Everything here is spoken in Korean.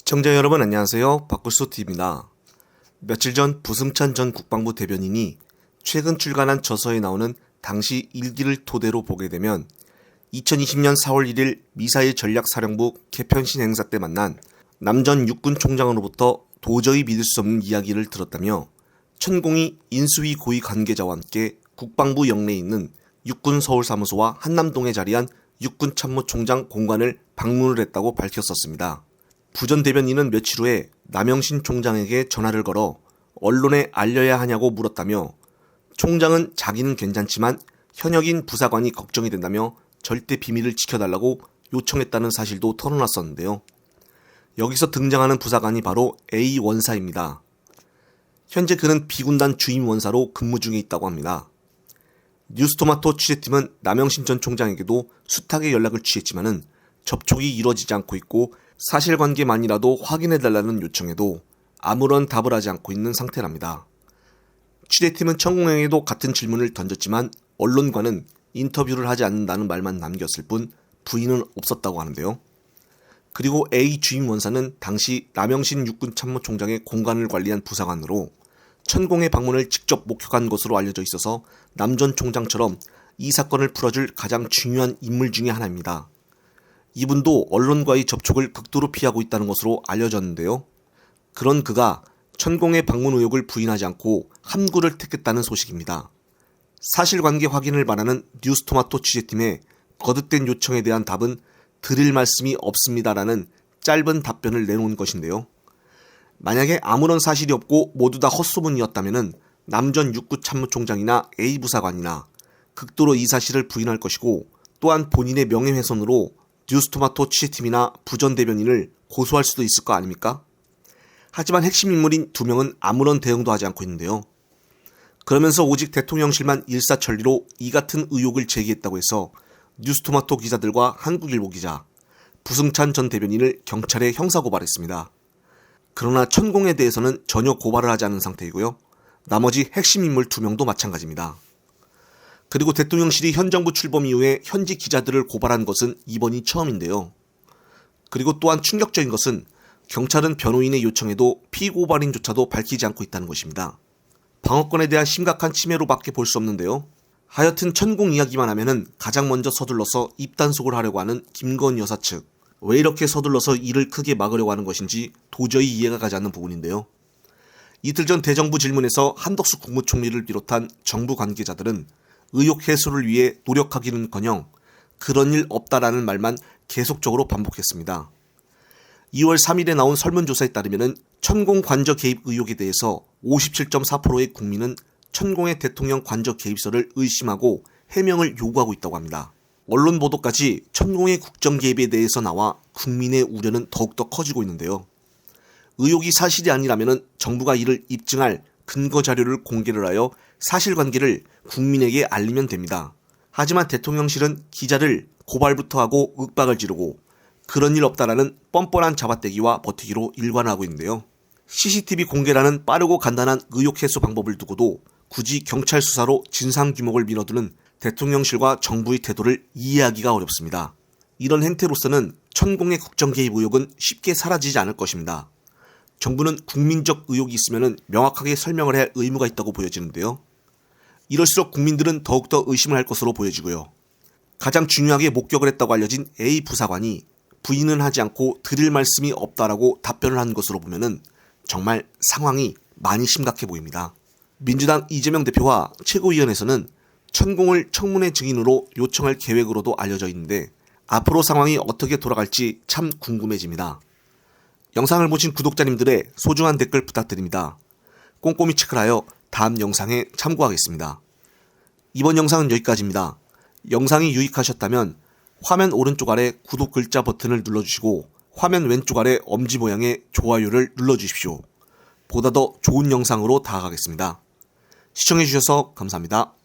시청자 여러분 안녕하세요. 박굴소TV입니다. 며칠 전 부승찬 전 국방부 대변인이 최근 출간한 저서에 나오는 당시 일기를 토대로 보게 되면 2020년 4월 1일 미사일 전략사령부 개편식 행사 때 만난 남 전 육군 총장으로부터 도저히 믿을 수 없는 이야기를 들었다며 천공이 인수위 고위 관계자와 함께 국방부 영내에 있는 육군 서울사무소와 한남동에 자리한 육군참모총장 공관을 방문을 했다고 밝혔었습니다. 부 전 대변인은 며칠 후에 남영신 총장에게 전화를 걸어 언론에 알려야 하냐고 물었다며 총장은 자기는 괜찮지만 현역인 부사관이 걱정이 된다며 절대 비밀을 지켜달라고 요청했다는 사실도 털어놨었는데요. 여기서 등장하는 부사관이 바로 A 원사입니다. 현재 그는 비군단 주임 원사로 근무 중에 있다고 합니다. 뉴스토마토 취재팀은 남영신 전 총장에게도 숱하게 연락을 취했지만은 접촉이 이루어지지 않고 있고 사실관계만이라도 확인해달라는 요청에도 아무런 답을 하지 않고 있는 상태랍니다. 취재팀은 천공에게도 같은 질문을 던졌지만 언론과는 인터뷰를 하지 않는다는 말만 남겼을 뿐 부인은 없었다고 하는데요. 그리고 A 주임 원사는 당시 남영신 육군참모총장의 공관을 관리한 부사관으로 천공의 방문을 직접 목격한 것으로 알려져 있어서 남 전 총장처럼 이 사건을 풀어줄 가장 중요한 인물 중의 하나입니다. 이분도 언론과의 접촉을 극도로 피하고 있다는 것으로 알려졌는데요. 그런 그가 천공의 방문 의혹을 부인하지 않고 함구를 택했다는 소식입니다. 사실관계 확인을 바라는 뉴스토마토 취재팀의 거듭된 요청에 대한 답은 드릴 말씀이 없습니다라는 짧은 답변을 내놓은 것인데요. 만약에 아무런 사실이 없고 모두 다 헛소문이었다면 남 전 육군참모총장이나 A 부사관이나 극도로 이 사실을 부인할 것이고 또한 본인의 명예훼손으로 뉴스토마토 취재팀이나 부 전 대변인을 고소할 수도 있을 거 아닙니까? 하지만 핵심 인물인 두 명은 아무런 대응도 하지 않고 있는데요. 그러면서 오직 대통령실만 일사천리로 이 같은 의혹을 제기했다고 해서 뉴스토마토 기자들과 한국일보 기자, 부승찬 전 대변인을 경찰에 형사고발했습니다. 그러나 천공에 대해서는 전혀 고발을 하지 않은 상태이고요. 나머지 핵심 인물 두 명도 마찬가지입니다. 그리고 대통령실이 현 정부 출범 이후에 현지 기자들을 고발한 것은 이번이 처음인데요. 그리고 또한 충격적인 것은 경찰은 변호인의 요청에도 피고발인조차도 밝히지 않고 있다는 것입니다. 방어권에 대한 심각한 침해로밖에 볼 수 없는데요. 하여튼 천공 이야기만 하면은 가장 먼저 서둘러서 입단속을 하려고 하는 김건 여사 측. 왜 이렇게 서둘러서 일을 크게 막으려고 하는 것인지 도저히 이해가 가지 않는 부분인데요. 이틀 전 대정부 질문에서 한덕수 국무총리를 비롯한 정부 관계자들은 의혹 해소를 위해 노력하기는커녕 그런 일 없다라는 말만 계속적으로 반복했습니다. 2월 3일에 나온 설문조사에 따르면 천공 관저 개입 의혹에 대해서 57.4%의 국민은 천공의 대통령 관저 개입설을 의심하고 해명을 요구하고 있다고 합니다. 언론 보도까지 천공의 국정 개입에 대해서 나와 국민의 우려는 더욱더 커지고 있는데요. 의혹이 사실이 아니라면 정부가 이를 입증할 근거 자료를 공개를 하여 사실관계를 국민에게 알리면 됩니다. 하지만 대통령실은 기자를 고발부터 하고 윽박을 지르고 그런 일 없다라는 뻔뻔한 잡아떼기와 버티기로 일관하고 있는데요. CCTV 공개라는 빠르고 간단한 의혹 해소 방법을 두고도 굳이 경찰 수사로 진상규모를 밀어두는 대통령실과 정부의 태도를 이해하기가 어렵습니다. 이런 행태로서는 천공의 국정 개입 의혹은 쉽게 사라지지 않을 것입니다. 정부는 국민적 의혹이 있으면 명확하게 설명을 해야 할 의무가 있다고 보여지는데요. 이럴수록 국민들은 더욱더 의심을 할 것으로 보여지고요. 가장 중요하게 목격을 했다고 알려진 A 부사관이 부인은 하지 않고 드릴 말씀이 없다라고 답변을 한 것으로 보면은 정말 상황이 많이 심각해 보입니다. 민주당 이재명 대표와 최고위원회에서는 천공을 청문회 증인으로 요청할 계획으로도 알려져 있는데 앞으로 상황이 어떻게 돌아갈지 참 궁금해집니다. 영상을 보신 구독자님들의 소중한 댓글 부탁드립니다. 꼼꼼히 체크를 하여 다음 영상에 참고하겠습니다. 이번 영상은 여기까지입니다. 영상이 유익하셨다면 화면 오른쪽 아래 구독 글자 버튼을 눌러주시고 화면 왼쪽 아래 엄지 모양의 좋아요를 눌러주십시오. 보다 더 좋은 영상으로 다가가겠습니다. 시청해주셔서 감사합니다.